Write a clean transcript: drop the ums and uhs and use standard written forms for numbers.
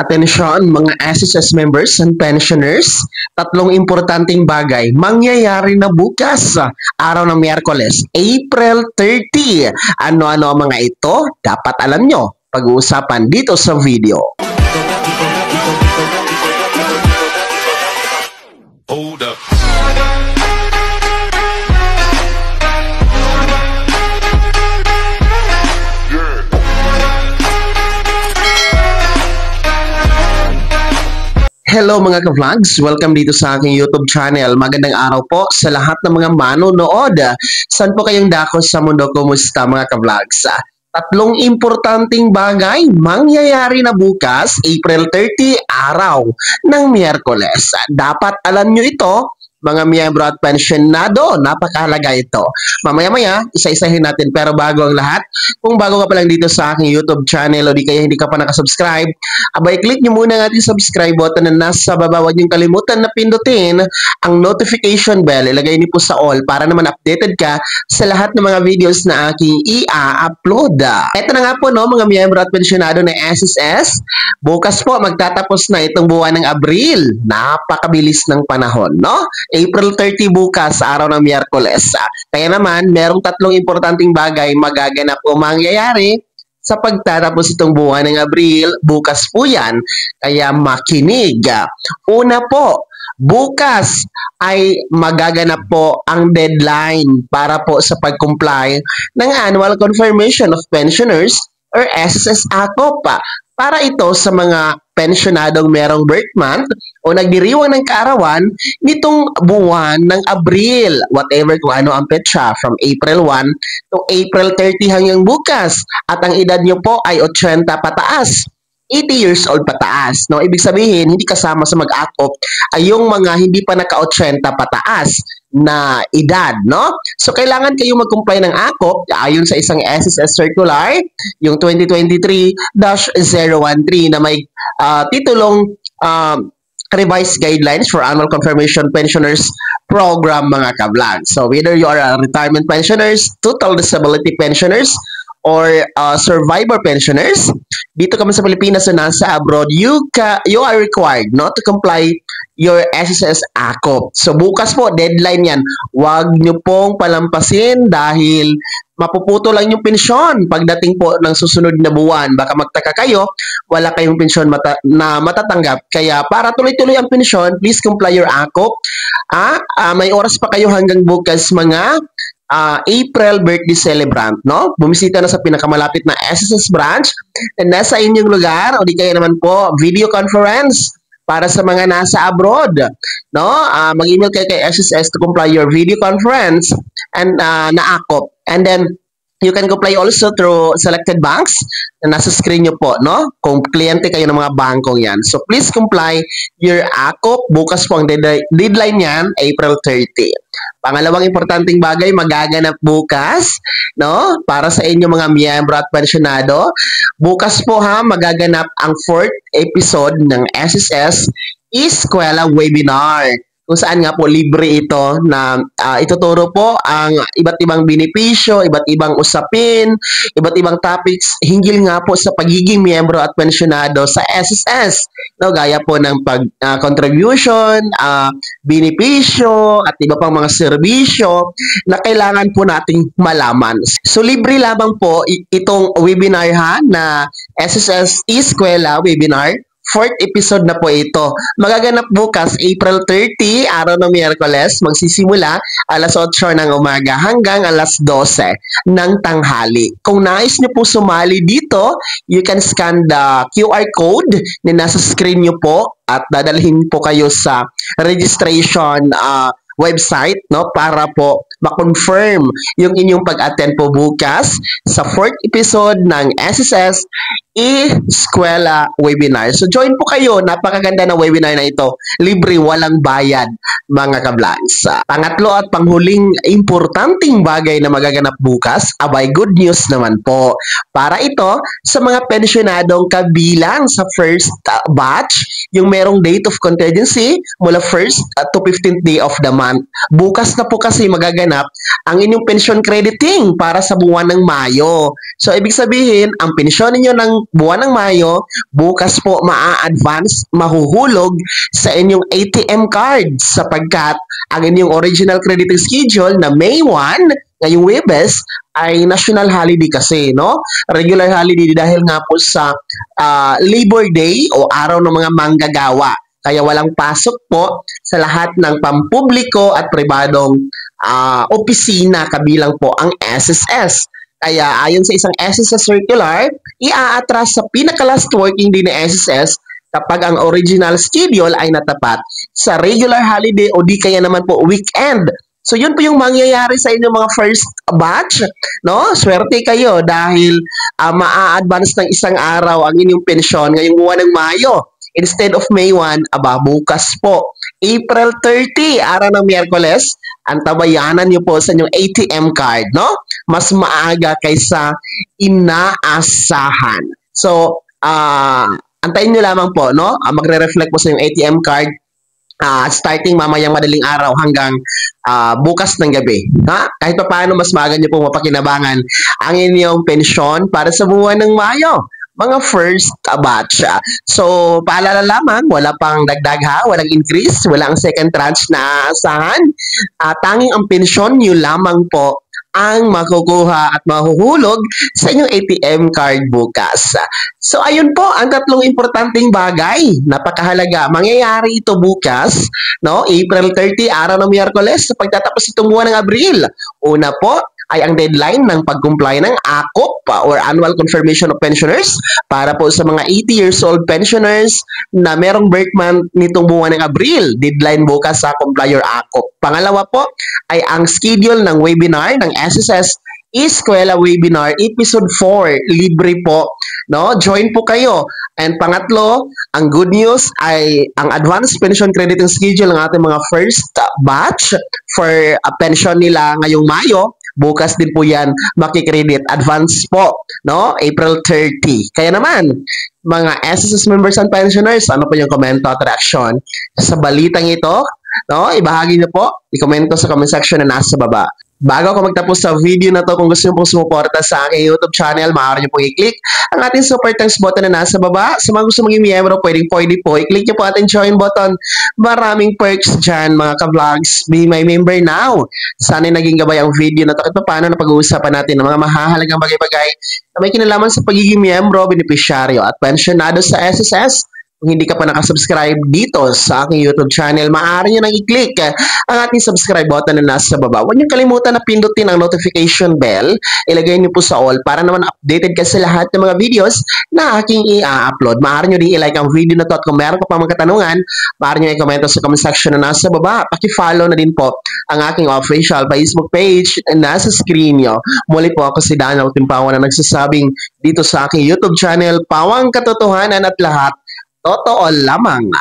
Atensyon mga SSS members and pensioners, tatlong importanteng bagay mangyayari na bukas, araw ng Miyerkules, April 30. Ano-ano ang mga ito? Dapat alam nyo. Pag-uusapan dito sa video. Hold up. Hello mga ka-vlogs! Welcome dito sa aking YouTube channel. Magandang araw po sa lahat ng mga manonood. Saan po kayong dako sa mundo? Kumusta mga ka-vlogs? Tatlong importanteng bagay mangyayari na bukas, April 30, araw ng Miyerkules. Dapat alam nyo ito, mga miyembro at pensionado, napakahalaga ito. Mamaya-maya, isa-isahin natin. Pero bago ang lahat, kung bago ka pa lang dito sa aking YouTube channel o di kaya hindi ka pa nakasubscribe, abay click nyo muna ang ating subscribe button na nasa baba. Huwag niyong kalimutan na pindutin ang notification bell. Ilagay niyo po sa all para naman updated ka sa lahat ng mga videos na aking i-upload. Ito na nga po no, mga miyembro at pensionado ng SSS. Bukas po magtatapos na itong buwan ng Abril. Napakabilis ng panahon, no? April 30 bukas, araw ng Miyerkules. Kaya naman, merong tatlong importanteng bagay magaganap o mangyayari sa pagtatapos itong buwan ng Abril. Bukas po yan, kaya makinig. Una po, bukas ay magaganap po ang deadline para po sa pag-comply ng Annual Confirmation of Pensioners or SSS ACOP. Para ito sa mga pensionadong merong birth month o nagdiriwang ng kaarawan nitong buwan ng Abril. Whatever kung ano ang petsa, from April 1 to April 30 hanggang bukas. At ang edad nyo po ay 80 pataas. 80 years old pataas. No? Ibig sabihin, hindi kasama sa mag-ACOP ay yung mga hindi pa naka-80 pataas na edad, no? So, kailangan kayo mag-comply ng ACOP ayon sa isang SSS circular, yung 2023-013 na may titulong revised guidelines for annual confirmation pensioners program mga ka-vlog. So, whether you are a retirement pensioners, total disability pensioners, or survivor pensioners, dito kami sa Pilipinas na nasa abroad, you are required not to comply your SSS ACOP. So bukas po, deadline yan. Huwag nyo pong palampasin dahil mapuputo lang yung pensyon pagdating po ng susunod na buwan. Baka magtaka kayo, wala kayong pensyon na matatanggap. Kaya para tuloy-tuloy ang pensyon, please comply your ACOP. May oras pa kayo hanggang bukas mga April birthday celebrant, no? Bumisita na sa pinakamalapit na SSS branch na nasa inyong lugar o di kaya naman po video conference para sa mga nasa abroad, no? Mag-email kayo kay SSS to comply your video conference and na ACOP. And then you can comply also through selected banks na nasa screen nyo po, no? Kung kliyente kayo ng mga bangkong yan. So, please comply your ACOP. Bukas po ang deadline yan, April 30. Pangalawang importanteng bagay, magaganap bukas, no? Para sa inyo mga miyembro at pensionado. Bukas po magaganap ang 4th episode ng SSS Eskwela Webinar. Kung saan nga po libre ito na ituturo po ang iba't ibang benepisyo, iba't ibang usapin, iba't ibang topics hinggil nga po sa pagiging miyembro at pensionado sa SSS. No, gaya po ng contribution, benepisyo, at iba pang mga serbisyo na kailangan po nating malaman. So libre lamang po itong webinar na SSS Eskwela Webinar. 4th episode na po ito. Magaganap bukas, April 30, araw ng Miyerkules. Magsisimula alas 8 ng umaga hanggang alas 12 ng tanghali. Kung nais nyo po sumali dito, you can scan the QR code na nasa screen nyo po at dadalhin po kayo sa registration website, no, para po ma-confirm yung inyong pag-attend po bukas sa 4th episode ng SSS Eskwela Webinar. So join po kayo, napakaganda ng webinar na ito. Libre, walang bayad mga ka-vlogs. Pangatlo at panghuling importanteng bagay na magaganap bukas, abay good news naman po. Para ito sa mga pensionadong kabilang sa first batch, yung merong date of contingency mula 1st to 15th day of the month. Bukas na po kasi magaganap maganap ang inyong pension crediting para sa buwan ng Mayo. So, ibig sabihin, ang pensyon ninyo ng buwan ng Mayo, bukas po maa-advance, mahuhulog sa inyong ATM card sapagkat ang inyong original crediting schedule na May 1, ngayong Webes, ay national holiday kasi, no? Regular holiday dahil nga po sa Labor Day o araw ng mga manggagawa. Kaya walang pasok po sa lahat ng pampubliko at pribadong opisina kabilang po ang SSS. Kaya ayon sa isang SSS circular, i-aatras sa pinaka-last working day ng SSS kapag ang original schedule ay natapat sa regular holiday o di kaya naman po weekend. So yun po yung mangyayari sa inyong mga first batch, no? Swerte kayo dahil maa-advance ng isang araw ang inyong pensyon ngayong buwan ng Mayo. Instead of May 1, bukas po. April 30, araw ng Miyerkules, antabayanan niyo po sa inyong ATM card, no? Mas maaga kaysa inaasahan. So, antayin niyo lamang po, no? Magre-reflect po sa inyong ATM card starting mamayang madaling araw hanggang bukas ng gabi. Ha? Kahit pa paano, mas maaga niyo po mapakinabangan ang inyong pensyon para sa buwan ng Mayo. Mga first batch. So, paalala lamang, wala pang dagdag ha, walang increase, walang second tranche na aasahan. Tanging ang pensyon nyo lamang po ang makukuha at mahuhulog sa inyong ATM card bukas. So, ayun po ang tatlong importanteng bagay. Napakahalaga. Mangyayari ito bukas, no? April 30, araw ng Miyerkules, sa pagtatapos itong buwan ng Abril. Una po, ay ang deadline ng pag-comply ng ACOP or Annual Confirmation of Pensioners para po sa mga 80 years old pensioners na merong birth month nitong buwan ng Abril. Deadline bukas sa comply or ACOP. Pangalawa po ay ang schedule ng webinar ng SSS Eskwela Webinar Episode 4. Libre po. No? Join po kayo. And pangatlo, ang good news ay ang advanced pension crediting schedule ng ating mga first batch for pension nila ngayong Mayo. Bukas din po yan makikredit. Advance po, no? April 30. Kaya naman, mga SSS members and pensioners, ano po yung komento at reaction sa balitang ito? No? Ibahagi niyo po, i-komento sa comment section na nasa baba. Bago ako magtapos sa video na to, kung gusto niyo pong sumuporta sa aking YouTube channel, maaari niyo pong i-click ang ating super thanks button na nasa baba. Sa mga gusto maging miyembro, pwede po, i-click niyo po ating join button. Maraming perks dyan, mga ka-vlogs. Be my member now. Sana naging gabay ang video na to. At paano na pag-uusapan natin ng mga mahahalagang bagay-bagay na may kinalaman sa pagiging miyembro, benepisyaryo at pensionado sa SSS. Kung hindi ka pa nakasubscribe dito sa aking YouTube channel, maaari nyo nang i-click ang ating subscribe button na nasa baba. Huwag nyo kalimutan na pindutin ang notification bell. Ilagay nyo po sa all para naman updated ka sa lahat ng mga videos na aking i-upload. Maaari nyo din i-like ang video na to at kung meron ka pa mga katanungan, maaari nyo i-komento sa comment section na nasa baba. Paki-follow na din po ang aking official Facebook page na nasa screen nyo. Muli po ako si Daniel Timpawan na nagsasabing dito sa aking YouTube channel, pawang katotohanan at lahat totoo lamang.